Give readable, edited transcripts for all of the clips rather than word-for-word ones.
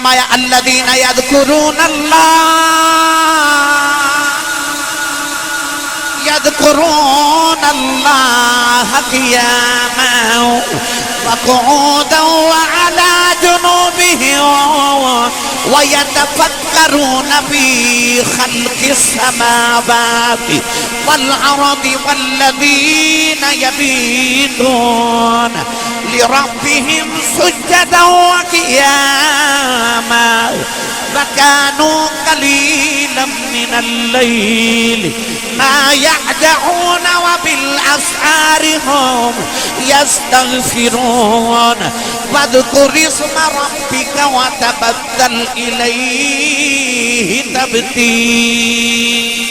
فرمایا الذین یذکرون اللہ قیاما وقعودا وعلی جنوبهم ويتفكرون في خلق السماوات والأرض والذين يبيتون لربهم سجدا وقياما وكانوا قليلا من الليل ما يهجعون وبالأسحار هم يستغفرون واذكر اسم ربك وتبتل إليه تبتيلا.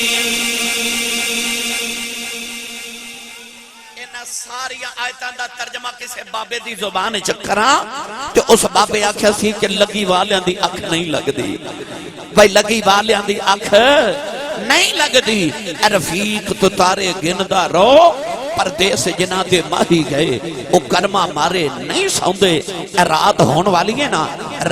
ساری آیتاں دا ترجمہ کسے بابے دی زبان چکراں تے اس بابے آکھیا سی کہ لگی والیاں دی اکھ نہیں لگ دی. بھائی لگی والیاں دی اکھ نہیں لگ دی. اے رفیق تو تارے گندا رو پردیس جنہ دے ماہی گئے وہ کرما مارے نہیں سوندے. اے رات ہون والی ہے نا,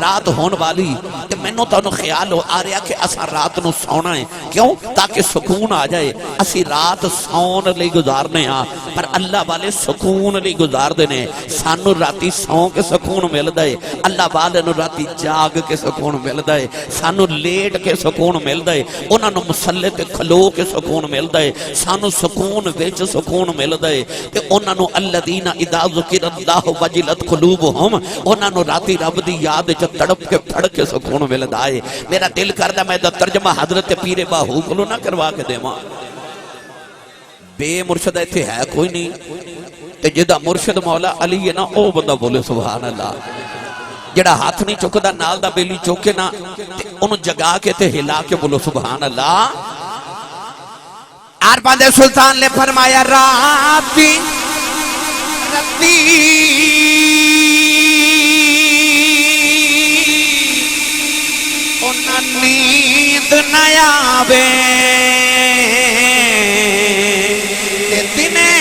رات ہون والی کہ میں نو تانوں خیال ہو آ رہا کہ اسا رات نو سونا ہے. کیوں؟ تاکہ سکون آ جائے. اسی رات سون لئی گزارنے ہاں پر اللہ والے سکون لئی گزار دینے. سانو راتی سون کے سکون مل دے, اللہ والے نو راتی جاگ کے سکون مل دے, سانو لیٹ کے سکون مل دے, انہاں نو مسلے تے کھلو کے سکون مل دے, سانو سکون وچ سکون مل دے. تے انہاں نو الذین اذا ذکر اللہ وجلت قلوبہم, انہاں نو راتی رب دی یاد وچ تڑپ کے پھڑ کے سکون ملدا ہے. میرا دل کردا میں دا ترجمہ حضرت پیر باہو کولوں نہ کروا کے دیواں. بے مرشد ایتھے ہے کوئی نہیں تے جدا مرشد مولا علی ہے نا او بندہ بولے سبحان اللہ. جڑا ہاتھ نہیں چکدا نال دا بیلی چوکے نا تے اونوں جگا کے تے ہلا کے بولو سبحان اللہ. عربان دے سلطان نے فرمایا رابی رتی انہاں نیند نیابے تے دنے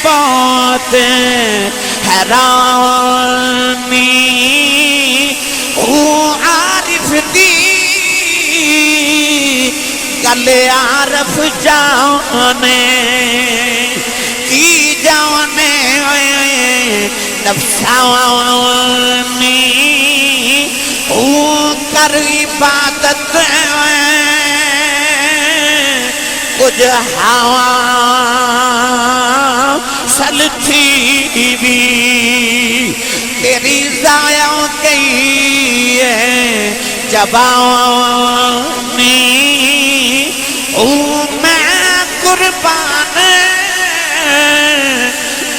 بہت حیرانی او عارف دی گلے عارف جانے کی جانے نفسانی او کر عبادت کچھ ہوا سلتی بھی تیری ضائع گئی ہے جوانی او میں قربان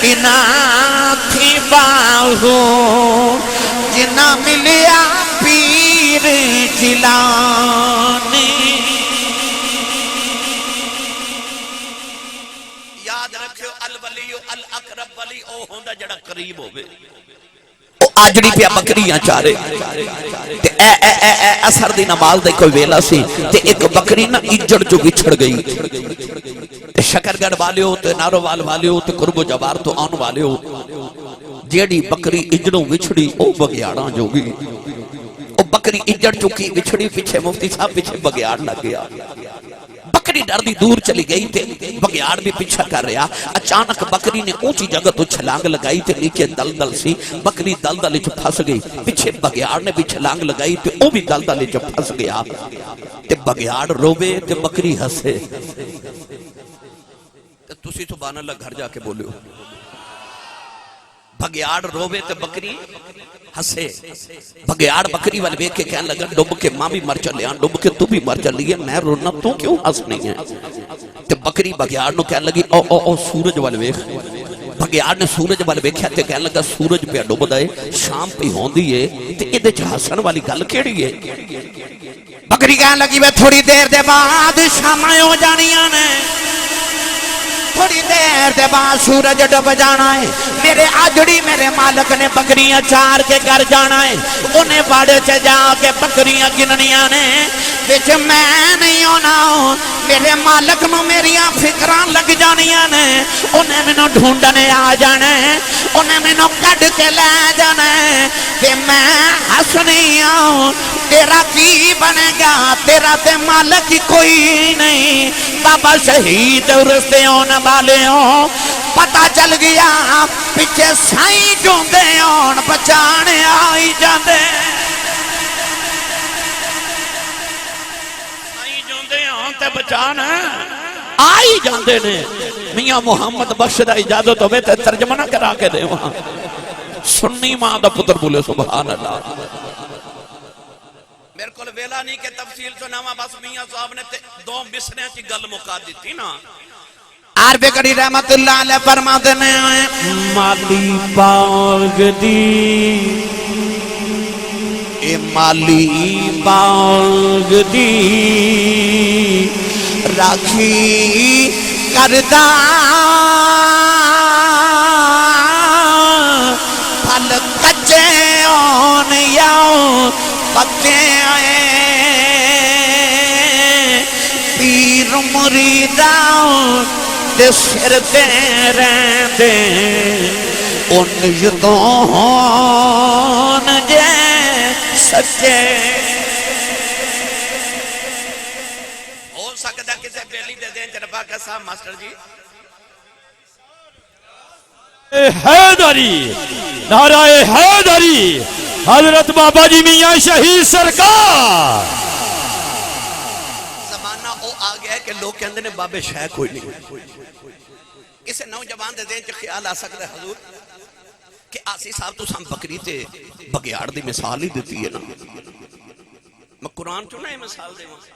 بنا تھی باہو جنا ملیا پیر جیلانی. یاد رکھو الولی الاقرب ولی او ہوندا جڑا قریب ہوے. آجڑی پہ بکریاں چارے تے اثر دی نماز دے کوئی ویلا سی تے ایک بکری نا اجڑ جو بچھڑ گئی تے شکرگڑھ والے ہو تے نارووال والے ہو تے قرب و جوار تو آن والے ہو. جیڑی بکری اجڑوں وچھڑی او بگیاڑاں جو گئی. او بکری اجڑ چکی وچھڑی پیچھے مفتی صاحب پیچھے بگیاڑ لگ گیا. بکری ڈر دی دور چلی گئی تے بگیاڑ بھی پیچھا کر رہا. اچانک بکری نے اونچی جگہ تو چھلانگ لگائی تے نیچے دلدل سی. بکری دلدل وچ پھس گئی. پیچھے بگیاڑ نے بھی چھلانگ لگائی تے او بھی دلدل وچ پھس گیا. تے بگیاڑ روے تے بکری ہسے. تے تسی سبحان اللہ گھر جا کے بولو. بگیاڑ روے تے بکری ہسے. بگیاڑ بکری والے ویکھ کے کہنے لگا ڈب کے ماں بھی مر چلے ہاں, ڈب کے تو بھی مر چلی ہے, میں رونا تو کیوں ہسنی ہے. تے بکری بگیاڑ نو کہنے لگی او او او سورج والے ویکھ. بگیاڑ نے سورج والے ویکھیا تے کہنے لگا سورج پہ ڈبدا ہے, شام پہ ہوندی ہے تے ایدے چ ہسن والی گل کیڑی ہے. بکری کہنے لگی میں تھوڑی دیر دے بعد شاماں ہو جانیاں نے, تھوڑی دیر دے بعد سورج ڈب جانا ہے. میرے آجڑی میرے مالک نے بکریاں چار کے گھر جانا ہے. انہیں باڑے سے جا کے بکریاں گننیاں نے, بچ میں نہیں ہونا, میرے مالک نو میریاں فکران لگ جانیاں نے، انہیں میں نو ڈھونڈنے آ جانے، انہیں میں نو کڈ کے لے جانے کہ میں حسنی ہوں، تیرا کی بنے گا، تیرا تے مالک کوئی نہیں۔ بابا شہید رستے ہونے والے ہوں، پتہ چل گیا پیچھے سائیں جوندے ہون بچانے آئی جاندے، سائیں جوندے ہون تے بچانے آئی جاندے نے۔ میاں محمد بخش دا اجازت ہوئے تے ترجمہ نہ کرا کے دے وہاں، سنی ماں دا پتر بولے سبحان اللہ۔ میرے کو ویلا نہیں کہ تفصیل سناوا، بس میاں صاحب نے دو مصریں کی گل مکا دیتی نا۔ عارف کڑی رحمت اللہ علیہ فرماتے ہیں مالی باغ دی، اے مالی باغ دی راکھی کردہ، پھل کچے آن یاؤ پکے آئے، پیر مریداؤ تے سر دے رہندے، ان یدوں ہون جے سچے۔ ہو سکتا کسے بیلی دے دیں جنبا کا صاحب ماسٹر جی؟ حیدری، نعرہ حیدری، حضرت بابا جی میاں شہید سرکار۔ زمانہ او آ گیا ہے کہ لوگ کہندے نے بابے شاہ کوئی نہیں۔ اسے نوجوان دے دیں جو خیال آ سکتا ہے حضور کہ آسی صاحب تو سام بکری تے بگیار دی مثال ہی دیتی ہے نا، میں قرآن چوں نہ یہ مثال دے وہاں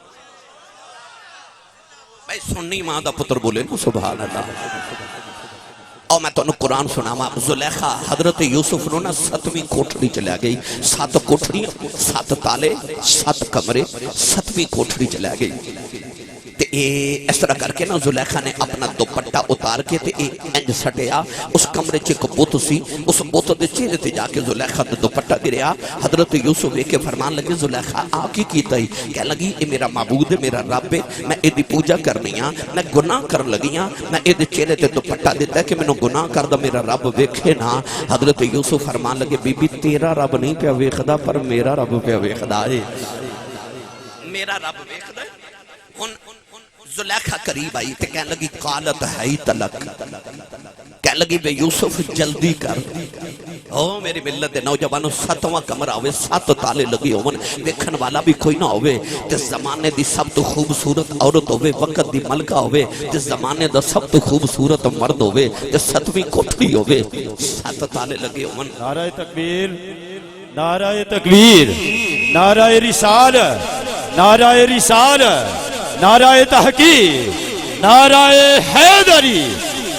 بھائی سنی ماں دا پتر بولے نا سبحان اللہ۔ اور میں تو انہوں قرآن سناما، زلیخہ حضرت یوسف نو نا 7ویں کوٹھڑی چلے گئی، 7 کوٹھڑیاں، 7 تالے، 7 کمرے، 7ویں کوٹھڑی چلے گئی۔ تے اس طرح کر کے نا زلیخہ نے اپنا دوپٹہ اتار کے تے انج سٹیا، اس کمرے چ ایک بت سی، اس بت دے چہرے تے جا کے زلیخہ تے دوپٹہ گریا۔ حضرت یوسف ایک فرمان لگے زلیخہ آ کی کیتا ہی؟ کہہ لگی اے میرا معبود ہے، میرا رب ہے، میں ایدی پوجا کرنی ہاں، میں گناہ کر لگی ہاں، میں ایدے چہرے تے دوپٹہ دیتا ہے کہ میں نو گناہ کردا میرا رب ویکھے نا۔ حضرت یوسف فرمان لگے بی بی تیرا رب نہیں پیا ویکھدا پر میرا رب پیا ویکھدا ہے، میرا رب ویکھدا ہے۔ زلیخہ قریب آئی تے کہنے لگی قالت ہے تلک، کہنے لگی بے یوسف جلدی کر۔ او میری ملت دے نوجوانوں 7واں کمرہ ہوئے، 7 تالے لگی ہوئے، دیکھن والا بھی کوئی نہ ہوئے، تے زمانے دی سب تو خوبصورت عورت ہوئے، وقت دی ملکہ ہوئے، تے زمانے دا سب تو خوبصورت مرد ہوئے، تے 7ویں کوٹھڑی ہوئے، 7 تالے لگے ہوئے۔ نعرہ تکبیر، نعرہ تکبیر، نعرہ رسالت، نعرہ رسالت، نعرہ تحقیق، نعرہ حیدری،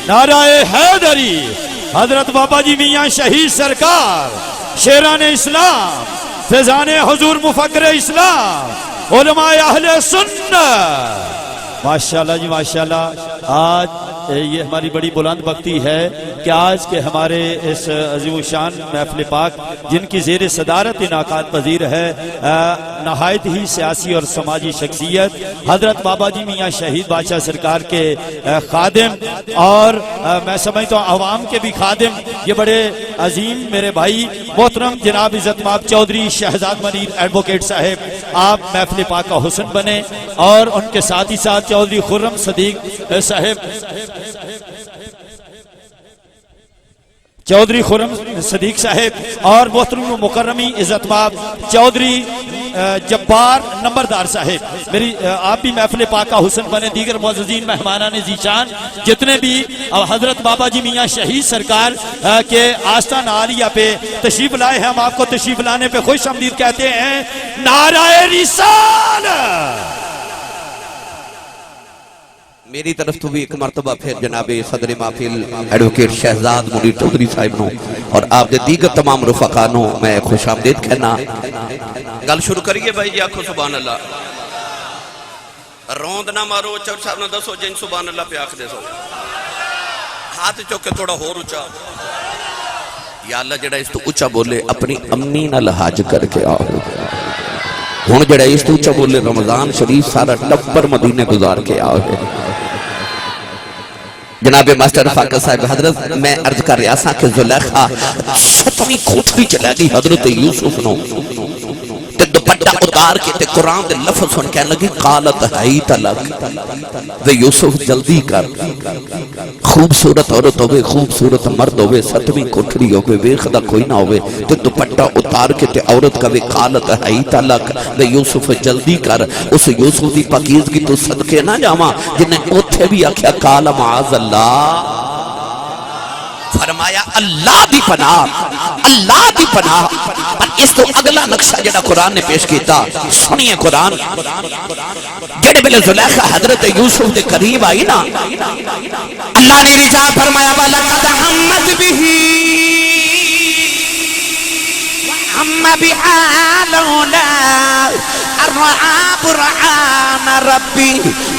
نعرہ حیدری، حضرت بابا جی میاں شہید سرکار، شیران اسلام، فیضان حضور مفکر اسلام، علماء اہل سنت۔ ماشاءاللہ جی ماشاءاللہ، آج یہ ہماری بڑی بلند بختی ہے کہ آج کے ہمارے اس عظیم الشان محفل پاک جن کی زیر صدارت انعقاد پذیر ہے نہایت ہی سیاسی اور سماجی شخصیت حضرت بابا جی میاں شہید بادشاہ سرکار کے خادم، اور میں سمجھتا ہوں عوام کے بھی خادم، یہ بڑے عظیم میرے بھائی محترم جناب عزت مآب چودھری شہزاد منیر ایڈوکیٹ صاحب، آپ محفل پاک کا حسن بنے، اور ان کے ساتھ ہی ساتھ چودھری خرم صدیق صاحب، چودھری خرم صدیق صاحب، اور محترم و مکرمی عزت مآب چودھری جبار نمبردار صاحب، میری آپ بھی محفل پاک کا حسن بنے، دیگر معززین مہمانان ذیشان جتنے بھی حضرت بابا جی میاں شہید سرکار کے آستان عالیہ پہ تشریف لائے ہیں، ہم آپ کو تشریف لانے پہ خوش آمدید کہتے ہیں۔ نعرہ رسالت۔ میری طرف تو بھی ایک مرتبہ پھر جناب صدر محفل ایڈوکیٹ شہزاد منیر چودھری صاحب نو اور آپ دے دیگر تمام رفقانوں میں خوش آمدید کہنا۔ گل شروع کریے بھائی جی، آکھو سبحان اللہ، روند نہ مارو، چور صاحب نے دسو جن سبحان اللہ پہ آکھ دے سو، ہاتھ چوکے تھوڑا ہور اچھا، یا اللہ جڑا اس تو اچھا بولے اپنی امی نال حج کر کے آؤ۔ ہن جڑا اس تو اچا بولے رمضان شریف سارا ٹبر مدینے گزار کے آئے. جناب ماسٹر فاقہ صاحب حضرت میں عرض کر رہا سا کہ زلیخا ستویں کوٹھڑی چلا گئی حضرت یوسف نو تے دوپٹہ اتار کے تے قرآن دے لفظ سن کہنے لگی قالت حیت لک وے یوسف جلدی کر خوبصورت عورت ہوئے خوبصورت مرد ہوئے ستویں کوٹھڑی ہوئے ویخدہ کوئی نہ ہوئے تے دوپٹہ اتار کے تے عورت کا وے قالت حیت لک وے یوسف جلدی کر. اس یوسف دی پاکیزگی تو صدقے نہ جاواں جنہیں اوتھے بھی آکھیا قال معاذ اللہ فرمایا اللہ دی پناہ اللہ دی پناہ. پر اس تو اگلا نقشہ جڑا قرآن نے پیش کیتا سنیے قرآن جڑے بلے زلیخا حضرت یوسف دے قریب آئی نا اللہ نے رجاء فرمایا وَلَقَدْ حَمَّتْ بِهِ وَحَمَّ بِهَا لَوْلَا الرعاب برعان ربی.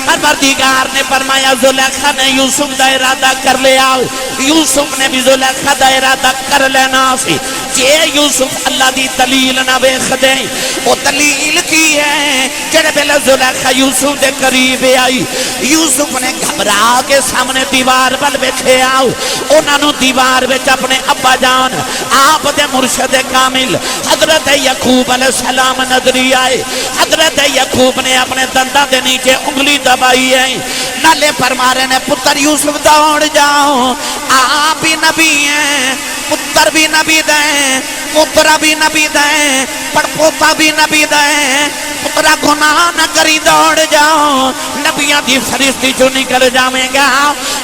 پروردگار نے فرمایا زلیخا نے یوسف دا ارادہ کر لیا یوسف نے بھی زلیخا دا ارادہ کر لینا سی جے یوسف اللہ دی دلیل نہ ویکھ دے. وہ دلیل کی ہے جڑے بلے زلیخا یوسف دے قریب آئی یوسف نے گھبرا کے سامنے دیوار بل بیٹھے آؤ انہاں نو دیوار وچ اپنے ابا جان آپ دے مرشد کامل حضرت یعقوب علیہ السلام نظری آئے. حضرت یعقوب نے اپنے دنداں دے نیچے انگلی دبائی ہے نالے فرما رہے نے پتر یوسف دوڑ جاؤ آپ بھی نبی ہیں پتر بھی نبی دیں پترہ بھی نبی دیں پڑپوتا بھی نبی دیں پترہ گناہ نہ کری دوڑ جاؤ نبیاں دی فرشتی جو نکل جاویں گا.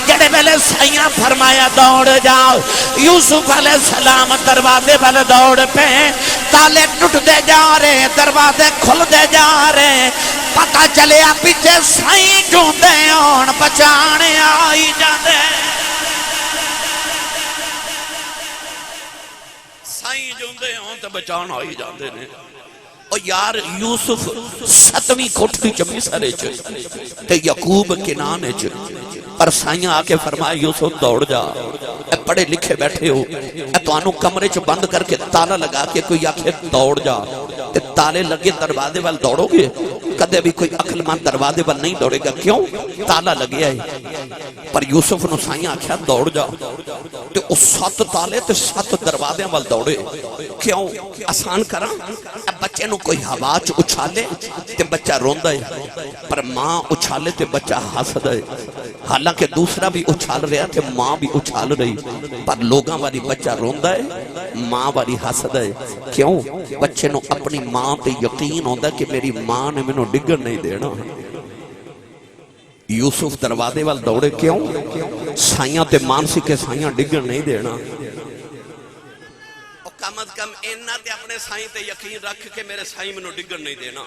جڑے ویلے سائیاں فرمایا دوڑ جاؤ یوسف علیہ السلام دروازے والے دوڑ پہ تالے ٹوٹ دے جا رہے دروازے کھل دے جا رہے پتہ چلے پیچھے سائیں جو دے اون بچانے آئی جاندے سائیں جو دے اون تے بچان آئی جاندے نے. اور یار یوسف ستویں کوٹھڑی چ مصر چ تے یعقوب کنانے چ پر سائیاں آ کے فرمایا یوسف دوڑ جا اے پڑھے لکھے بیٹھے ہو اے توانو کمرے چ بند کر کے تالا لگا کے کوئی آکھے دوڑ جا تے تالے لگے دروازے وال دوڑو گے کدے بھی کوئی عقل مند دروازے وال نہیں دوڑے گا کیوں تالا لگیا ہے. پر یوسف نو سائیاں آکھیا دوڑ جا تے اس 7 تالے تے 7 دروازے وال دوڑے کیوں آسان کراں بچے نو کوئی ہوا چ اچھالے تے بچہ روندا ہے پر ماں اچھالے تے بچہ ہسدا ہے. حالانکہ دوسرا بھی اچھال رہا تے ماں بھی اچھال رہی پر لوگاں والی بچہ روندا ہے ماں والی ہسدا ہے. کیوں بچے نو اپنی ماں تے یقین ہوندا کہ میری ماں نے مینوں ڈگن نہیں دینا. یوسف دروازے وال دوڑے کیوں سائیاں تے مانسی کے سائیاں ڈگن نہیں دینا. کم از کم اینا تے اپنے سائیں تے یقین رکھ کے میرے سائیں میں نو ڈگن نہیں دینا.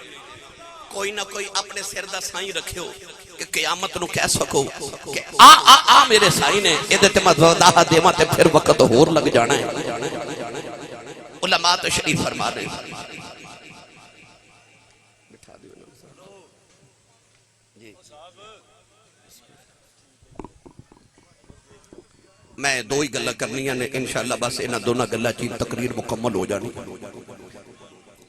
کوئی نہ کوئی اپنے سر دا سائیں رکھے ہو کہ قیامت نو کہہ سکو کہ آ میرے سائیں نے ادھے تے مدودہ دیما تے پھر وقت ہور لگ جانا ہے. علماء تشریف فرما دیں میں دو ہی گلہ کرنی ہیں انشاءاللہ بس انہا دونہ گلہ چیز تقریر مکمل ہو جانی.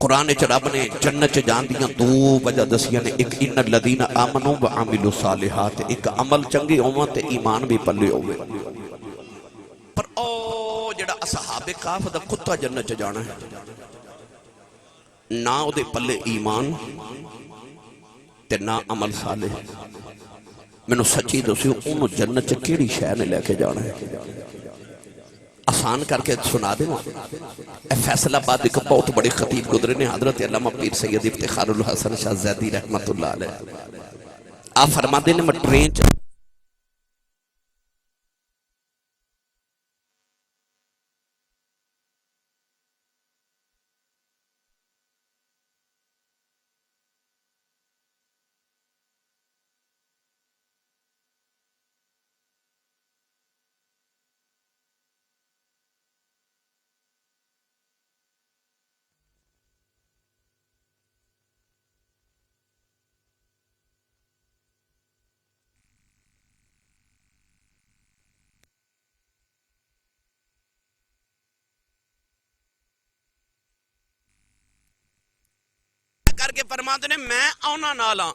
قرآن رب نے جنت جان دیاں 2 وجہ دسیاں نے ایک ان الذین آمنوا وعملوا الصالحات ایک عمل چنگے ہوواں تے ایمان بھی پلے ہوئے. پر او جڑا اصحاب کاف دا کتا جنت جانا ہے نہ او دے پلے ایمان تے نہ عمل صالح. میں نے سچی دوسری انہوں جنت کیڑی شہر نے لے کے جانا ہے آسان کر کے سنا دیں. اے فیصلہ بعد ایک بہت بڑے خطیب گزرے نے حضرت علامہ پیر سید افتخار الحسن شاہ زیدی رحمت اللہ علیہ آپ فرما دیں میں ٹرین کے فرماتے نے میں آنا نالا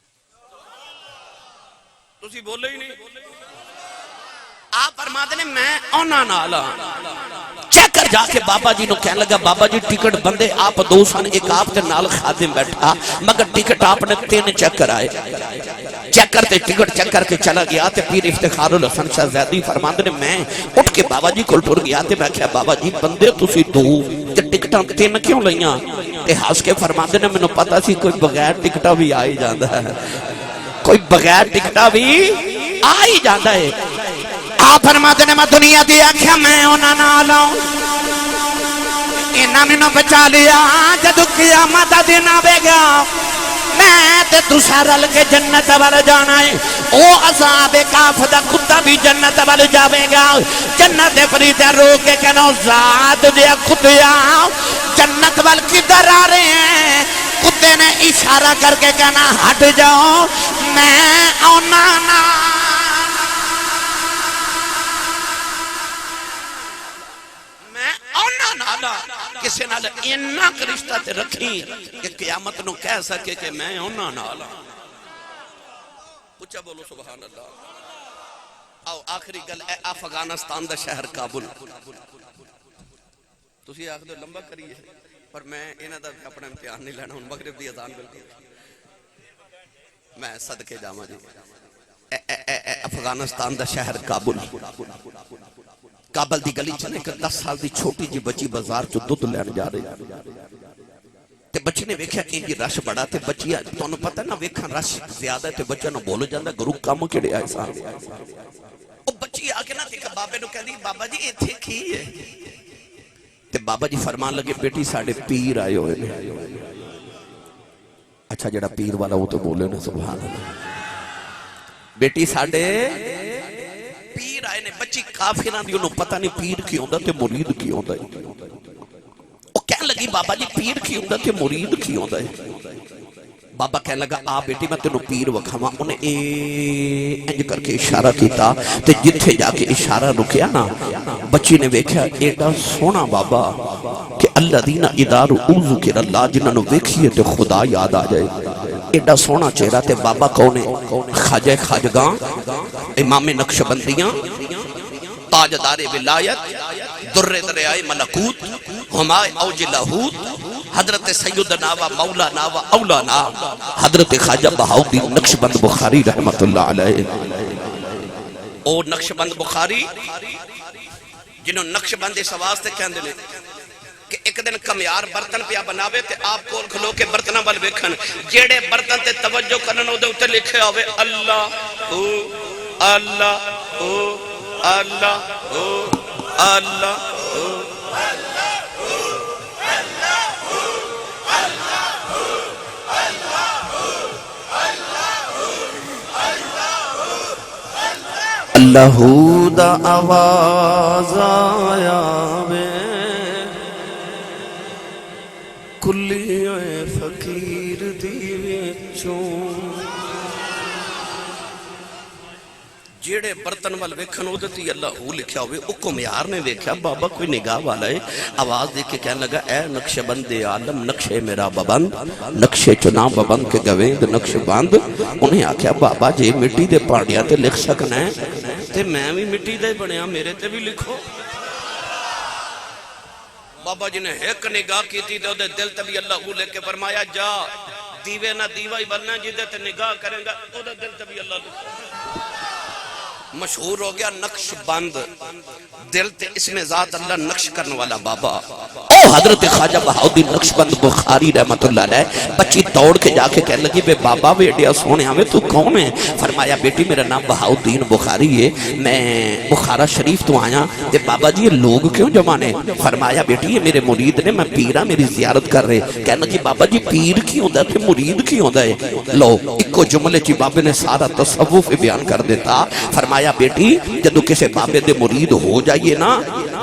تسی بولے ہی نہیں آپ فرماتے نے میں آنا نالا چیک کر جا کے بابا جی نو کہنے لگا بابا جی ٹکٹ بندے آپ دو سن ایک آپ تے نال خادم بیٹھا مگر ٹکٹ آپ نے 3 چیک کرائے چیک کرتے ٹکٹ چیک کر کے چلا گیا تے پیر افتخار الحسن شاہ زیدی فرماتے نے میں اٹھ کے بابا جی کو ٹر گیا تے میں کہا بابا جی بندے تسی دو تے ٹکٹاں 3 کیوں لئیاں تے ہاس کے فرماتے نے میں نے پتا سی کوئی بغیر ٹکٹا بھی آئی جاندہ ہے کوئی بغیر ٹکٹا بھی آئی جاندہ ہے آپ فرماتے نے میں دنیا دی آکھیا میں ہونا نہ لاؤں انہاں میں نہ بچا لیا جدو قیامت دن آوے گا میں تے تسا رل کے جنت وال جانا ہے او عذاب کاف دا کتا بھی جنت وال جاوے گا جنت فریدہ رو کے کہنا ذات دیا کتیا جنت وال کدھر آ رہے ہیں کتے نے اشارہ کر کے کہنا ہٹ جاؤ میں آنا نا کسی نال اینا کرشتہ تے رکھی کہ قیامت نو کہہ سکے کہ میں ہونا نالا پوچھا بولو سبحان اللہ آؤ آخری گل اے افغانستان دا شہر کابل تسی آخ دو لمبا کریے پر میں انہاں دا اپنا امتحان نہیں لینا ہوں مغرب دی اذان بالکل میں صدقے جاما جی افغانستان دا شہر کابل کابل دی گلی چلے کر 10 سال دی چھوٹی جی بچی بازار چو دودھ لین جا رہی تے بچی نے ویکھیا کہ یہ رش بڑا تے بچی تو انہوں پتہ نہ ویکھا رش زیادہ ہے تے بچہ نہ بولو جاندہ گروہ کاموں کیڑے آئے سان او بچی آکے نہ دیکھا بابے نو کہہ دی بابا جی یہ تھے کی ہے تے بابا جی فرمان لگے بیٹی ساڑھے پیر آئے ہوئے نے اچھا جڑا پیر والا وہ تو بولے نا سبحان اللہ بیٹی ساڑھے پیر آئے نے بچی کافران دی انہوں پتہ نہیں پیر کی ہوندہ تے مرید کی ہوندہ ہے وہ کہنے لگی بابا جی پیر کی ہوندہ تے مرید کی ہوندہ ہے بابا کہنے لگا آ بیٹی میں تینوں پیر وکھاواں انہیں انج کر کے اشارہ کیتا تے جتھے جا کے اشارہ رکیا نا بچی نے ویکھیا ایڈا سونا بابا کہ اللہ دینا ادار اوزو کے اللہ جنہاں نو ویکھیے تے خدا یاد آ جائے ایڈا سونا چہرہ تے بابا کونے خاجہ خاجگاں امام نقشبندیاں تاجدار ولایت در دریائے ملکوت ہمائے اوج لاہوت حضرت سیدنا و مولانا و اولانا حضرت خواجہ بہاؤالدین نقشبند بخاری رحمت اللہ علیہ او نقشبند بخاری جنہوں نقشبند اس واسطے کہندے نے کہ ایک دن کمیار برتن پیا بناوے تے آپ کول کھلو کے برتنہ بل ویکھن جیڑے برتن تے توجہ کرن دے اوتے لکھے ہوئے اللہ او اللہ او اللہ او اللہ او اللہ دا آواز آیا میں کلی فقیر دی وچوں جیڑے برتن وال ویکھن او تے اللہ ہو لکھیا ہوئے او کمیار نے ویکھیا بابا کوئی نگاہ والا ہے آواز دے کے کہنے لگا اے نقش بند عالم نقشے میرا ببند نقشے چنا ببند کے گویند نقش بند انہیں آکھیا بابا جی مٹی دے پاڑیاں تے لکھ سکنا ہے تے میں بھی مٹی دے بنیا میرے تے بھی لکھو بابا جی نے ایک نگاہ کی تھی دے دل تے بھی اللہ ہو لے کے فرمایا جا دیوے نہ دیوہ ہی بننا جدے تے نگاہ کریں گا او دے دل تے بھی اللہ لکھو مشہور ہو گیا نقش بند دل تے اس میں ذات اللہ نقش کرنے والا بابا او حضرت خواجہ بہاؤالدین نقشبند بخاری رحمت اللہ علیہ بچی دوڑ کے جا کے کہنے لگی بے بابا بیٹیا سونے ہمیں تو کون ہے فرمایا بیٹی میرا نام بہاؤالدین بخاری ہے میں بخارا شریف تو آیا تے بابا جی یہ لوگ کیوں جمانے فرمایا بیٹی یہ میرے مرید نے میں پیرہ میری زیارت کر رہے کہنے لگی بابا جی پیر کی ہوندہ تھے مرید کی ہوندہ ہے لو ایک جملے چی بابے نے سارا تصوف بیان کر دیتا فرمایا بیٹی جدو کسے بابے دے مرید ہو جائیے نا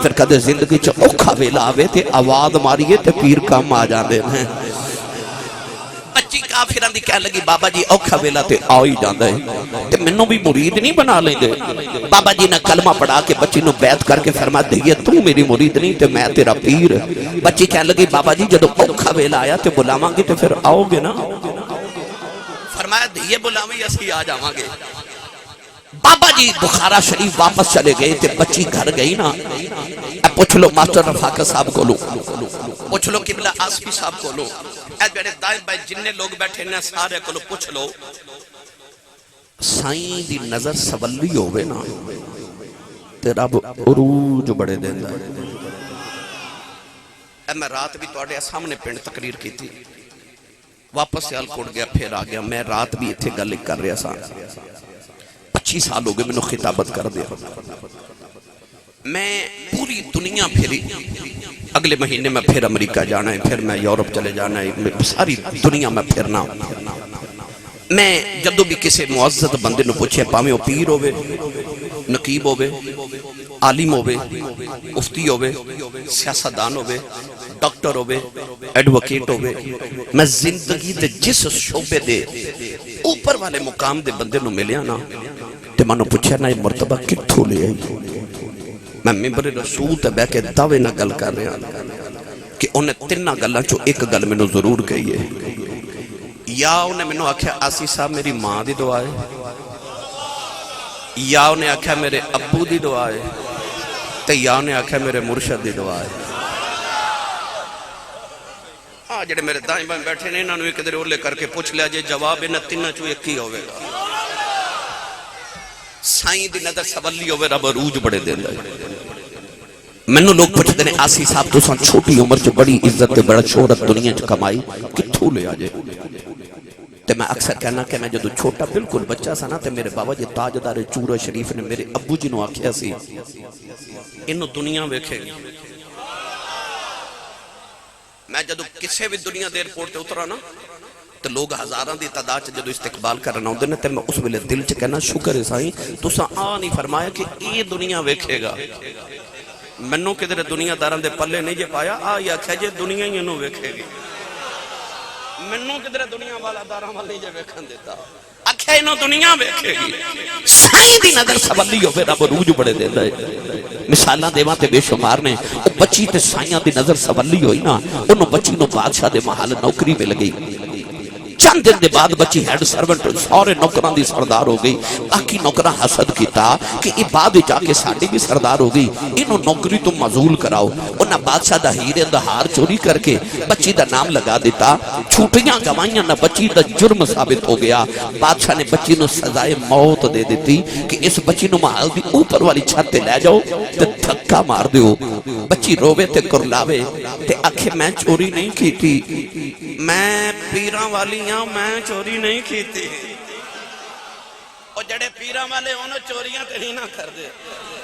پھر کدے زندگی چا اوکھا ویلا آوے تے آواز ماریے تے پیر کام آ جاندے ہیں بچی کافراں دی کہن لگی بابا جی اوکھا ویلا تے آ ہی جاندا ہے تے مینوں بھی مرید نہیں بنا لیندے بابا جی نے کلمہ پڑھا کے بچی نو بیعت کر کے فرمایا دئیے تو میری مرید نہیں تے میں تیرا پیر بچی کہن لگی بابا جی جدوں اوکھا ویلا آیا تے بلاواں گے تے پھر آؤ گے نا فرمایا دئیے بلاویں اسی آ جاواں گے بابا جی بخارا شریف واپس چلے گئے تے بچی گھر گئی نا پوچھ لو ماسٹر رفاقت صاحب کو لو پوچھ لو قبلہ آصفی صاحب کو لو اے جڑے دائیں بھائی جننے لوگ بیٹھے نے سارے کو لو پوچھ لو سائیں دی نظر سولی ہوئے نا تے رب عروج بڑے دیندا ہے اے میں رات بھی توڑے سامنے پنڈ تقریر کی تھی واپس سیال کوٹ گیا پھر آ گیا میں رات بھی اتھے گلک کر رہا سا 25 سال ہو گئے میں نے خطابت کر دیا میں پوری دنیا پھری اگلے مہینے میں پھر امریکہ جانا ہے پھر میں یورپ چلے جانا ہے ساری دنیا میں پھرنا میں جدو بھی کسی معزز بندے نو پوچھے پاویں او پیر ہوئے نقیب ہوئے عالم ہوئے مفتی ہوئے سیاستدان ہوئے ڈاکٹر ہوئے ایڈوکیٹ ہوئے میں زندگی دے جس شعبے دے اوپر والے مقام دے بندے نو ملیا نا تے میں نے پوچھا نا یہ مرتبہ کتھوں لے آئی میں ممبر رسول تے بہ کے دعوے نہ گل کر رہا کہ انہیں تینہ گلاں چو ایک گل میں نو ضرور کہی ہے یا انہیں میں نو آکھیا آسی صاحب میری ماں دی دعا ہے یا انہیں آکھیا میرے ابو دی دعا ہے تے یا انہیں آکھیا میرے مرشد دی دعا ہے جڑے میرے دائیں بائیں بیٹھے نے انہوں نے ایک دیر اولے کر کے پوچھ لیا جے جواب انہیں تینہ چو ایک ہی ہوئے گا سائیں دی نظر سولی ہوئے رب عروج بڑے دے دے میں لوگ پوچھتے ہیں آسی صاحب تو سن چھوٹی عمر سے بڑی عزت تے بڑا شہرت دنیا چ کمائی کتھوں لے آجے تے میں اکثر کہنا کہ میں جدو چھوٹا بالکل بچہ سا نا تے میرے بابا جی تاجدار چورہ شریف نے میرے ابو جی نو آکھیا سی انہوں دنیا ویکھے گی میں جدو کسے بھی دنیا دیر پورتے اترا نا تو لوگ ہزاران دی تعداد جدو استقبال کرنا ہوندے نے تے میں اس ویلے دل چ کہنا شکر ہے سائیں تساں نہیں فرمایا کہ یہ دنیا ویکھے گا منوں کدھر دنیا داران دے پلے نہیں جے پایا یا کہہ جے دنیا ہی انہوں ویکھے گی منوں کدھر دنیا والا داران والا نہیں جے ویکھن دیتا اکھے انہوں دنیا ویکھے گی سائیں دی نظر سولی ہوئے رب عروج بڑے دے دے مثالاں دیواں تے بے شمار نے بچی تے سائیاں دی نظر سولی ہوئی نا انہوں بچی نو بادشاہ دے محل نوکری میں لگئی چند دن دے بعد بچی ہیڈ سرونٹ سارے نوکران دی سردار ہو گئی باقی نوکران حسد کیتا کہ یہ بعد جا کے ساڑی بھی سردار ہو گئی انہوں نوکری تو مزول کراؤ انہاں بادشاہ دا ہیرے دا ہار چوری کر کے بچی دا نام لگا دیتا چھوٹیاں گوائیاں نہ بچی دا جرم ثابت ہو گیا بادشاہ نے بچی نو سزائے موت دے دیتی کہ اس بچی نو محل دی اوپر والی چھت تے لے جاؤ تے دھکا مار دیو بچی روے تے کرلاوے تے آکھے میں چوری نہیں کی تھی میں پیراں والی میں چوری نہیں کیتی اور جڑے پیراں والے انہوں چوریاں تے نہیں نہ کر دے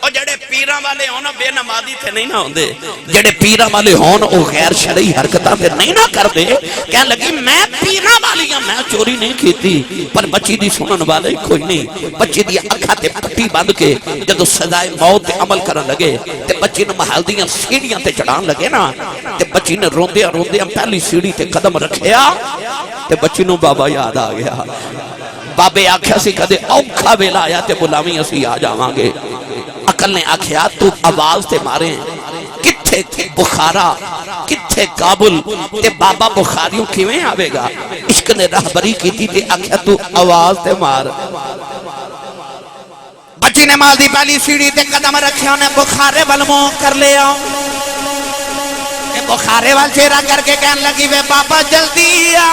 اور جڑے پیراں والے انہوں بے نمازی تے نہیں نہ ہوں دے جڑے پیراں والے انہوں غیر شرعی حرکتاں تے نہیں نہ کر دے کہنے لگی میں پیراں والی میں چوری نہیں کیتی پر بچی دی سنن والے کوئی نہیں بچی دی اکھا تے پٹی بند کے جدو سزائے موت تے عمل کرن لگے تے بچی نے محل دیاں سیڑیاں تے چڑھان لگے نا تے بچی نے روندیاں پہلی سیڑھی تے قدم رکھیا تے بچی نو بابا یاد آ گیا بابے آکھیا سی کدے اوکھا ویلا آیا تے بلاویں اسی آ جاواں گے عقل نے آکھیا تو آواز تے مارے کتھے بخارا کتھے کابل تے بابا بخاریوں کیویں آوے گا عشق نے رہبری کی تھی تے آکھیا تو آواز تے مار بچی نے مال دی پہلی سیڑھی تے قدم رکھیا انہیں بخارے والموں کر لے آؤں بخارے وال چہرہ کر کے کہنے لگی وے بابا جلدی آ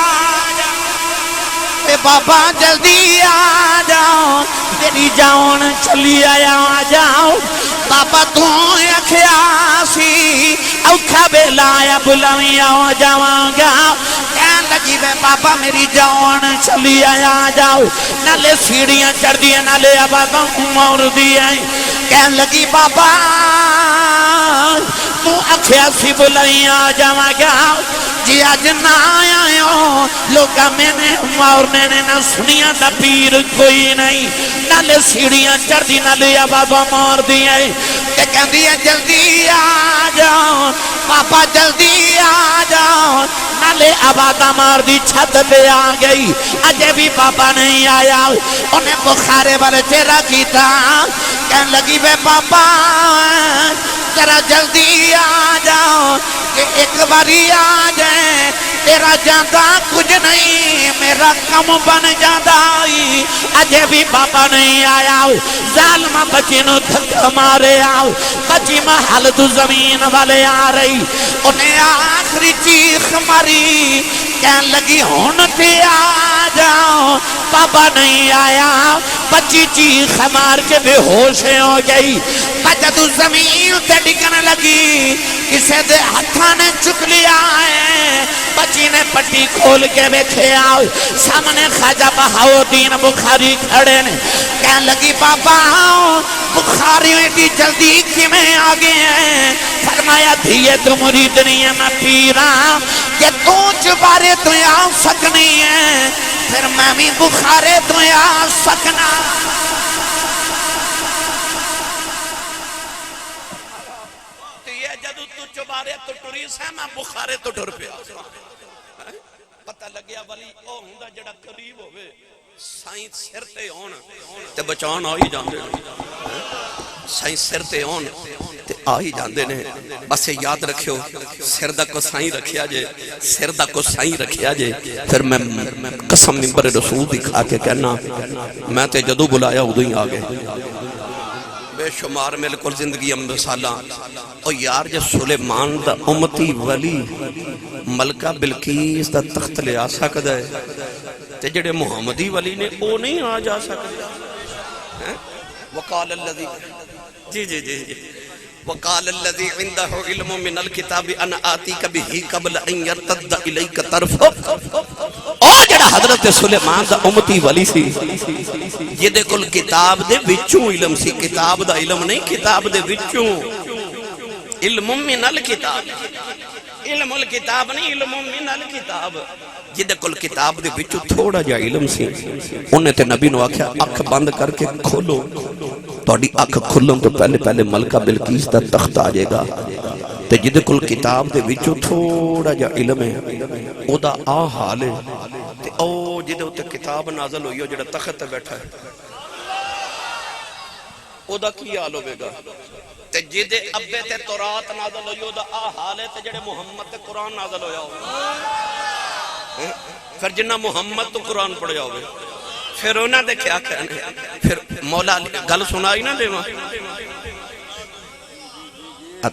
بابا جلدی آ جاؤ تیری جان چلی آیا جاؤ بابا تو اکھیا سی اوکھا بیلا آیا بلاویں آؤ جاواں گا کہن لگی وے بابا میری جان چلی آیا جاؤ نالے سیڑیاں چڑھ دیئے نالے آبادوں مور دیئے کہن لگی بابا تو اکھیا سی بلاویں آ جاواں گا جی آج نہ آیا ہوں لوگا میں نے مورنے نے نہ سنیا نہ پیر کوئی نہیں نہ لے سیڑیاں چڑھ دی نہ لے بابا مور دیا کہ کہہ دیا جلدی آ جاؤ پاپا جلدی آ جاؤ نہ لے آبادہ مار مزار دی چھت پہ آ گئی اجے بھی بابا نہیں آیا انہیں بخارے والے چہرہ کیتا کہنے لگی بے بابا ذرا جلدی آ جاؤ کہ ایک باری آ جائیں تیرا جاندہ کچھ نہیں میرا کم بن جاندہ اجے بھی بابا نہیں آیا ظالمہ بچی نو دھکا مارے آؤ بچی محل تو زمین والے آ رہی انہیں آخری چیخ ماری کہنے لگی ہونتے آ جاؤ بابا نہیں آیا بچی چیخ مار کے بے ہوشیں ہو گئی بچہ تو زمین تے ڈگنے لگی کسے دے ہتھا نے چک لیا ہے بچی نے پٹی کھول کے بیٹھے آؤ سامنے خواجہ بہاؤدین بخاری کھڑے نے کہنے لگی بابا بخاری ایٹی جلدی کی میں آگے ہیں فرمایا دھیے تو مرید نہیں ہے میں پیرا کہ تو چبارے تو آ سکنی ہے پھر میں بھی بخارے تو آ سکنا تو یہ جدو تو چبارے تو ٹریس ہے میں بخارے تو ٹر پہ پتہ لگیا ولی او ہوں دا جڑا قریب ہوئے سائن سر تے ہون تے بچان آئی جاندے سائن سر تے ہون تے آئی جاندے نے بس یاد رکھو سر دا کو سائن رکھیا جے سر دا کو سائن رکھیا جے پھر میں قسم ممبر رسول دکھا کے کہنا میں تے جدو بلایا ادو ہی آگے بے شمار ملکل زندگی امبسالہ او یار جے سلیمان دا امتی ولی ملکہ بلقیس دا تخت لے آ سکتا ہے تے جڑے محمدی ولی نے او نہیں آ جا سکتا وقال اللذی جی جی جی وقال اللذی عندہ علم من الکتاب انا آتی کبھی قبل ان یرتد الیک طرف او جڑا حضرت سلیمان دا امتی ولی سی یہ دے کل کتاب دے وچوں علم سی کتاب دا علم نہیں کتاب دے وچوں علم من الکتاب علم الکتاب نہیں علم من الکتاب جدے کل کتاب دے بچو تھوڑا جا علم سی انہیں تے نبی نو آکھیا اکھ بند کر کے کھولو توڑی اکھ کھلن تو پہلے ملکہ بلقیس دا تخت آ جائے گا تے جدے کل کتاب دے بچو تھوڑا جا علم ہے او دا آ حال ہے تے او جدے ہوتے کتاب نازل ہوئی ہو جڑا تخت بیٹھا ہے او دا کی حال ہوئے گا تے جدے ابے تے تورات نازل ہوئی ہو دا آ حال ہے تے جڑے محمد تے قرآن نازل ہویا ہو پھر جنہ محمد تو قرآن پڑھ جاؤ پھر انہاں دے کیا کہنے پھر مولا گل سنائی نہ دے ماں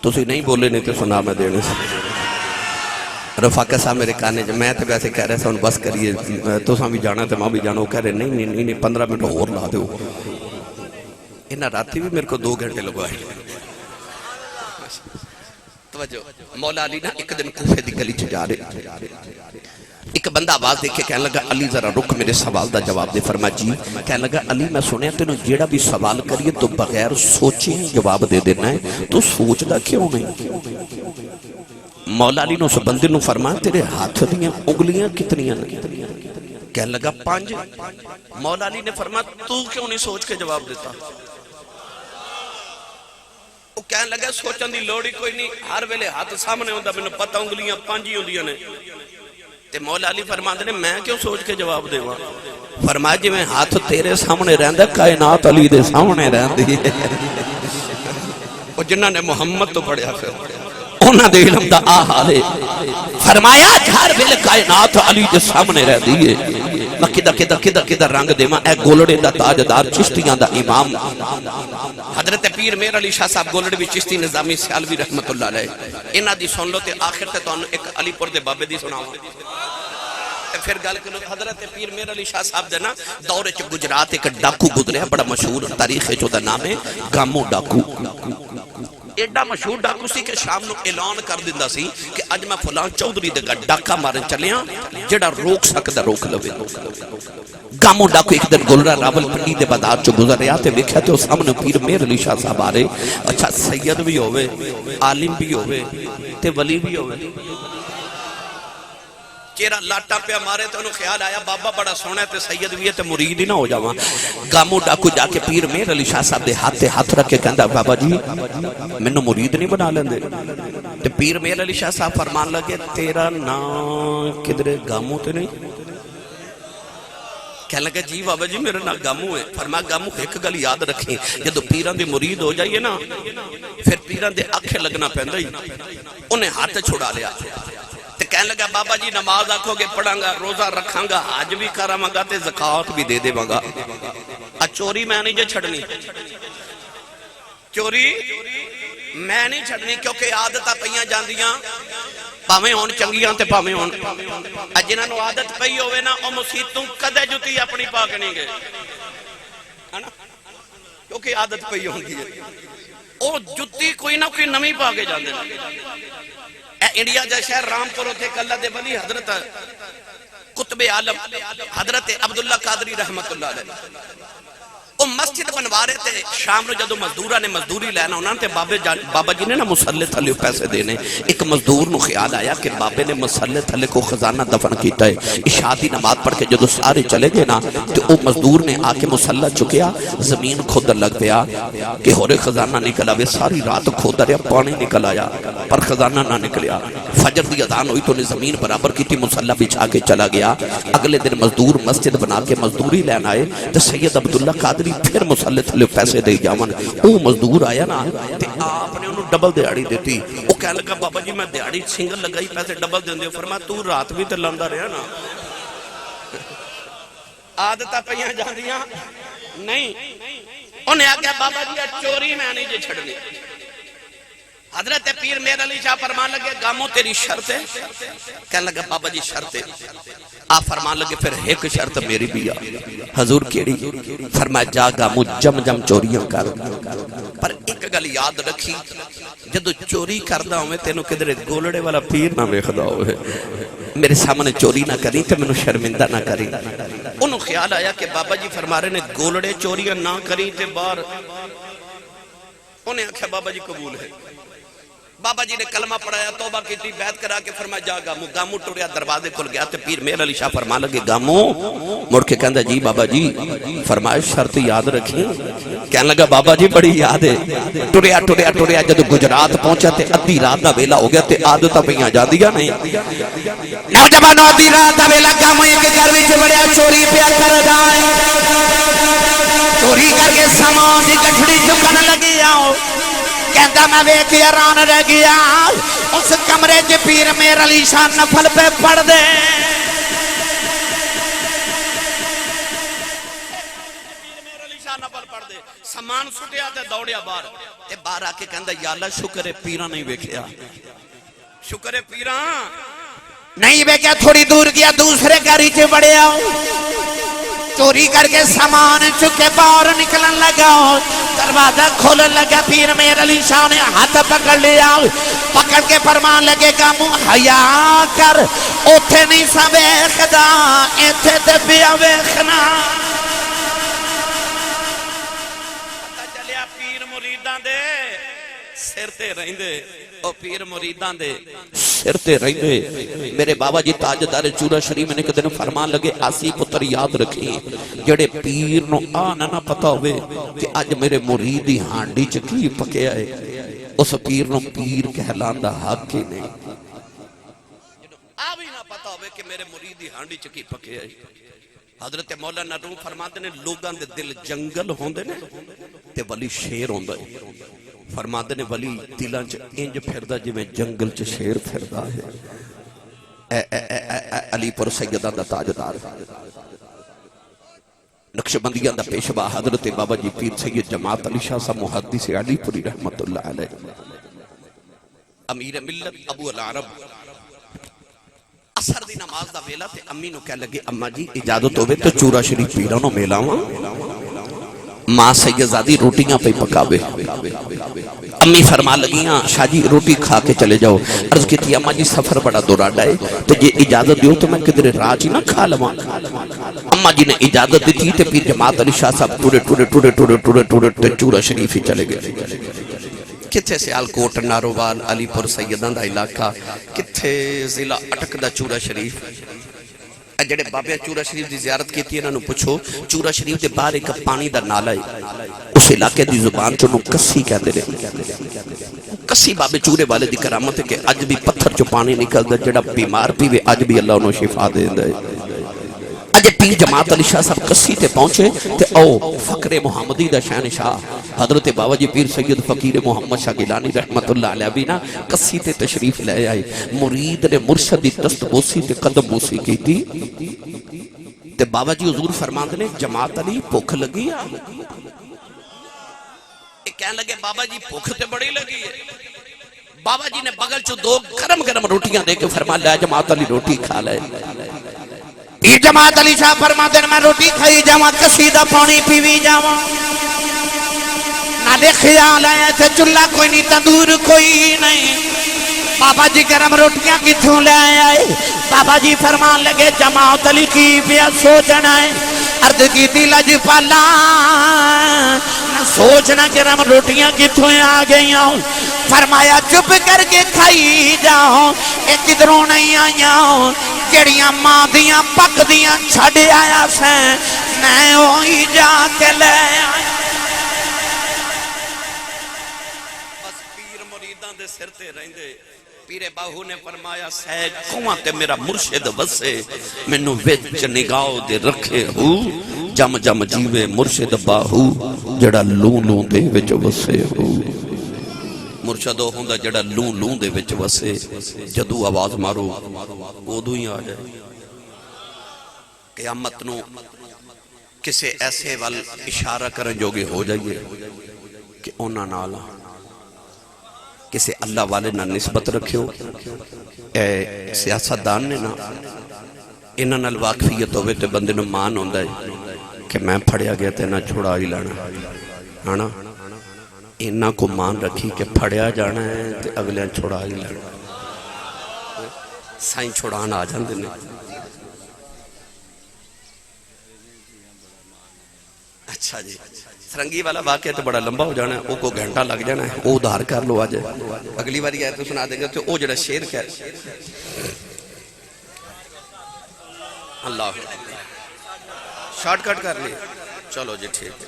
تسی نہیں بولے نہیں تو سنا میں دینے سے رفاقہ صاحب میرے کہنے میں تو ویسے کہہ رہے سن بس کریے تو ساں بھی جانا تو ماں بھی جانا وہ کہہ رہے نہیں 15 منٹ اور لا دے انہاں راتی بھی میرے کو 2 گھنٹے لگوائے توجہ مولا علی نا ایک دن کوفے دی گلی چ جا رہے ایک بندہ آواز دیکھے کہنے لگا علی ذرا رک میرے سوال دا جواب دے فرما جی کہنے لگا علی میں سنیا تینوں جیڑا بھی سوال کریے تو بغیر سوچیں جواب دے دینا ہے تو سوچ دا کیوں نہیں مولا علی نے اس بندے نو فرمایا تیرے ہاتھ دیاں انگلیاں کتنیاں کہنے لگا 5 مولا علی نے فرمایا تو کیوں نہیں سوچ کے جواب دیتا وہ کہنے لگا سوچن دی لوڑی کوئی نہیں ہر ویلے ہاتھ سامنے ہوندہ میں نے پتہ انگلیاں 5 ہی ہوندیاں نے تے مولا علی فرماتے نے میں کیوں سوچ کے جواب دے وہاں فرمایا جی میں ہاتھ تیرے سامنے رہندہ کائنات علی دے سامنے رہندی ہے وہ جنہاں نے محمد تو پڑھیا پھر انہاں دے علم دا آ حالے فرمایا ہر ویلے کائنات علی دے سامنے رہندی ہے میں کدھر رنگ دے ماں اے گولڑے دا تاجدار چشتیاں دا امام حضرت پیر میر علی شاہ صاحب گولڑے بھی چشتی نظامی سیالوی رحمت اللہ علیہ انہاں دی سن لو تے آخر تے تو ایک علی پور دے بابے دی سناؤں پھر گل کرو حضرت پیر میر علی شاہ صاحب دے نا دورے چ گجرات ایک ڈاکو گزرے بڑا مشہور تاریخ جو دا نام ہے گامو ڈاکو ایڈا مشہور ڈاکو سی کہ شام نو اعلان کر دیندا سی کہ اج میں فلان چودھری دے گھر ڈاکا مارن چلیاں جڑا روک سکدا روک لوے گامو ڈاکو ایک دن گلرا راول پنڈی دے بازار چ گزر رہا تے ویکھیا تے سامنے پیر میر علی شاہ صاحب آ رہے اچھا سید بھی ہوئے عالم بھی ہوئے تے ولی بھی ہوئے چہرہ لاٹا پہ مارے تو انہوں خیال آیا بابا بڑا سونا ہے تے سید بھی ہے تے مرید ہی نہ ہو جاواں گامو ڈاکو جا کے پیر مہر علی شاہ صاحب دے ہاتھ رکھ کے کہندا بابا جی مینوں مرید نہیں بنا لیندے تے پیر مہر علی شاہ صاحب فرمان لگے تیرا نام کدھر گامو تے نہیں کہنے لگا جی بابا جی میرا نام گامو ہے فرمایا گامو ایک گل یاد رکھیں جدو پیران دے مرید ہو جائیے نا پھر پیران دے آنکھیں لگنا پہندا ہی انہیں ہاتھ چھڑا لیا تے کہنے لگا بابا جی نماز آکھو گے پڑھاں گا روزہ رکھاں گا حج بھی کراں گا تے زکات بھی دے دیواں گا چوری میں نہیں جے چھڑنی چوری میں نہیں چھڑنی کیونکہ عادتاں پئیاں جاندیاں پاویں ہون چنگیاں تے پاویں ہون جنہاں نو عادت پئی ہوئے نا او مسیتوں کدے جُتی اپنی پا کے نہیں گئے کیونکہ عادت پئی ہوندی ہے او جُتی کوئی نہ کوئی نمی پا کے جاندے اے انڈیا جا شہر رامپور ہوتے کہ اللہ دے ولی حضرت قطب عالم حضرت عبداللہ قادری رحمت اللہ علیہ وہ مسجد بنوا رہے تھے شام نو جدو مزدورہ نے مزدوری لینا انہوں نے بابا جی نے نا مسلح تھلے پیسے دینے ایک مزدور نو خیال آیا کہ بابے نے مسلح تھلے کو خزانہ دفن کیتا ہے عشاء نماز پڑھ کے جدو سارے چلے گئے نا تو وہ مزدور نے آ کے مسلح چکیا زمین کھود لگ پیا کہ ہورے خزانہ نکلا وے ساری رات کھود رہا پانی نکل آیا پر خزانہ نہ نکلیا فجر دی اذان ہوئی تو نے زمین برابر کی تھی مسلح بچھا کے چلا گیا اگلے دن مزدور مسجد بنا کے مزدوری لینا ہے تو سید عبداللہ قادری پھر مسلح تھلے پیسے دے جاون او مزدور آیا نا تے آپ نے انہوں ڈبل دیاڑی دیتی وہ کہنے لگا بابا جی میں دیاڑی سنگل لگائی پیسے ڈبل دیں دے فرمایا تو رات بھی تے لاندا رہا نا عادتاں پئیاں جاندیاں نہیں انہیں آگیا بابا جی چوری میں نہیں جے چھڑنی حضرت پیر مہر علی شاہ فرمان لگے گامو تیری شرط ہے کہنے لگا بابا جی شرط ہے آپ فرمان لگے پھر ایک شرط میری بھی حضور کیڑی فرمایا جا گامو جم جم چوریاں کر پر ایک گل یاد رکھی جدو چوری کردہ ہوئے تینوں کدھر گولڑے والا پیر نہ ویکھدا ہوئے میرے سامنے چوری نہ کری تو میں شرمندہ نہ کری انہوں خیال آیا کہ بابا جی فرما رہے نے گولڑے چوریاں نہ کری تے بار انہیں آکھا بابا جی قبول ہے بابا جی نے کلمہ پڑھایا توبہ کی تھی بیعت کرا کے فرمایا جا گامو گامو ٹوریا دروازے کھل گیا تے پیر مہر علی شاہ فرما لگے گامو مڑ کے کہندا جی بابا جی فرمایا شرط یاد رکھیں کہنے لگا بابا جی بڑی یاد ہے ٹوریا ٹوریا ٹوریا جدو گجرات پہنچا تے ادھی رات دا ویلا ہو گیا تے عادتاں پئیاں جاندیاں نہیں نوجوانوں ادھی رات دا ویلا گامو ایک گھر وچ بڑیا چوری پیا کردا ہے چوری کر کے سامان دی گٹھڑی چکن لگی آؤ کہتا میں ویکھ حیران رہ گیا اس کمرے چ پیر مہر علی شاہ نفل پہ پڑھ دے سامان سٹیا تے دوڑیا باہر تے باہر آ کے کہندا یا اللہ شکر ہے پیراں نہیں ویکھیا شکر ہے پیراں نہیں ویکھیا تھوڑی دور گیا دوسرے گھر وچ وڑیا چوری کر کے سامان چکے باہر نکلن لگا دروازہ کھولن لگا پیر مہر علی شاہ نے ہاتھ پکڑ لیا پکڑ کے فرمان لگے گامو حیا کر اوتھے نہیں سا ویکھدا ایتھے تے پیا ویکھنا پتہ چلیا پیر مریداں دے سر تے رہندے او پیر مریداں دے سر تے رہندے میرے بابا جی تاجدار چورا شریف میں نے کدن فرمان لگے آسی پتر یاد رکھیں جڑے پیر نو آنا نہ پتا ہوئے کہ آج میرے مریدی ہانڈی چکی پکیا ہے اس پیر نو پیر کہلان دا حق ہی نہیں آوی نہ پتا ہوئے کہ میرے مریدی ہانڈی چکی پکیا ہے حضرت مولانا روم فرماتے نے لوگاں دے دل جنگل ہوندے نے تے ولی شیر ہوندے فرماتے نے ولی دلان چ انج پھردا جویں جنگل چ شیر پھردا ہے علی پور سیدہ دا تاجدار نقشبندیاں دا پیشوا حضرت بابا جی پیر سید جماعت علی شاہ صاحب محدث علی پوری رحمت اللہ علیہ امیر ملت ابو العرب اثر دی نماز دا ویلا تے امی نو کہہ لگے اما جی اجازت ہوئے تو چورا شریف پیرا نو میلاواں ماں سیدزادی روٹیاں پہ پکاوے امی فرما لگیاں شاہ جی روٹی کھا کے چلے جاؤ عرض کی تھی اما جی سفر بڑا دوراڈا ہے تو یہ اجازت دیو تو میں کدھر راج ہی نہ کھا لواں اما جی نے اجازت دیتی تے پھر جماعت علی شاہ صاحب ٹوڑے ٹوڑے ٹوڑے ٹوڑے ٹوڑے ٹوڑے ٹوڑے چورا شریف ہی چلے گئے کتھے سیالکوٹ نارووال علی پور سیدان دا علاقہ کتھے ضلع اٹک دا چورا شریف جڑے بابے چورا شریف دی زیارت کیتی انہوں نے پوچھو چورا شریف دے باہر ایک پانی دا نالا ہے اس علاقے دی زبان چونوں کسی کہتے رہے کسی بابے چورے والے دی کرامت ہے کہ اج بھی پتھر چو پانی نکل دا جڑا بیمار پیوے اج بھی اللہ انہوں شفا دے دے اج پیر جماعت علی شاہ صاحب کسی تے پہنچے تے او فقر محمدی دا شہنشاہ حضرت بابا جی پیر سید فقیر محمد شاہ گیلانی رحمت اللہ علیہ بھی نا کسی تے تشریف لے آئے مرید نے مرشدی دست بوسی تے قدم بوسی کی تھی تے بابا جی حضور فرماند نے جماعت علی بھوک لگی آ کہنے لگے بابا جی بھوک تے بڑی لگی ہے بابا جی نے بغل چو دو گرم گرم روٹیاں دے کے فرما لیا جماعت علی روٹی کھا لے یہ جماعت علی شاہ فرما دے میں روٹی کھائی جاواں کسیدہ پانی پیوی جاواں نہ دے خیال آیا تھے چلہ کوئی نہیں تندور کوئی نہیں بابا جی گرم روٹیاں کتھوں لے آئے بابا جی فرمان لگے جماعت علی کی پیا سوچنا ہے عرض کی تھی لج پالا سوچنا گرم روٹیاں کتھوں آ گئی ہوں فرمایا چپ کر کے کھائی جاؤں ایک ادھروں نہیں آیا ہوں جڑیاں ماں دیاں پک دیاں چھڑے آیا سیں میں وہی جا کے لے آیا بس پیر مریدان دے سر تے رہندے پیر باہو نے فرمایا سید کواں تے میرا مرشد وسے مینوں وچ نگاہ دے رکھے ہو جم جم جیوے مرشد باہو جڑا لون لون دے وچ وسے ہو مرشد وہ ہوندا جڑا لون لون دے وچ وسے جدو آواز مارو اودوں ہی آ جائے قیامت نو کسے ایسے وال اشارہ کرن جوگے ہو جائیے کہ انہاں نال کسے اللہ والے نہ نسبت رکھیو اے سیاست دان نے نا انہاں نال واقفیت ہوئے تے بندے نو مان ہوندا ہے کہ میں پھڑیا گیا تے نہ چھڑا ہی لانا ہانا انہاں کو مان رکھی کہ پھڑیا جانا ہے تے اگلے چھڑا ہی لانا سائیں چھڑان آ جاندے نے اچھا جی سرنگی والا واقعہ تو بڑا لمبا ہو جانا ہے او کو گھنٹہ لگ جانا ہے او ادھار کر لو آج اگلی باری آئے تو سنا دیں گے تو او جڑا شیر کہہ اللہ شارٹ کٹ کر لی چلو جی ٹھیک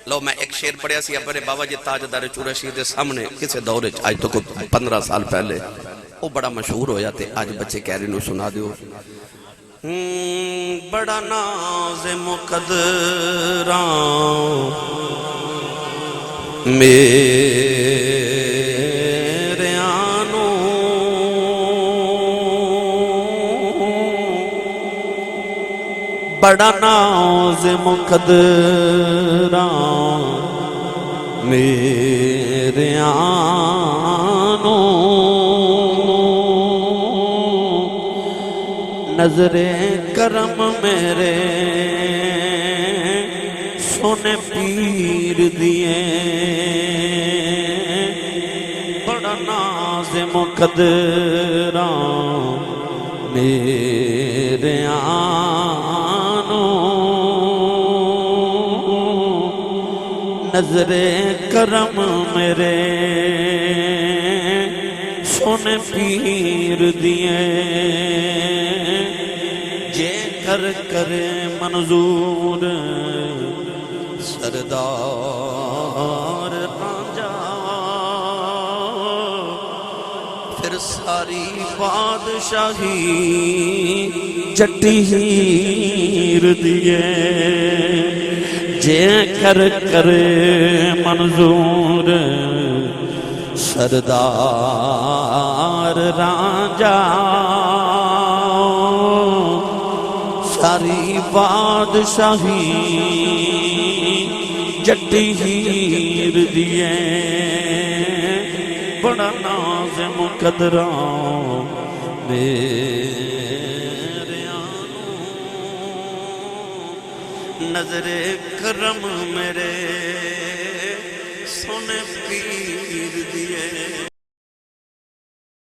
لو میں ایک شیر پڑھیا سی اپنے بابا جی تاجدار چورا شیر دے سامنے کسے دورے آج تو کو 15 سال پہلے وہ بڑا مشہور ہو جاتے آج بچے کہہ رہے نو سنا دیو بڑا ناز مقدران میرے آنو بڑا ناز مقدران میرے آنو نظر کرم میرے سونے پیر دیے بڑا ناز مقدران میرے آنو نظر کرم میرے سونے پیر دیے جے کر کرے منظور سردار رانجا پھر ساری بادشاہی جٹی ہیر دیے جے کر کرے منظور سردار رانجا ساری بادشاہی جٹی ہیر دیے بڑا ناز مقدران میرے آنو نظر کرم میرے سونے پیر دیے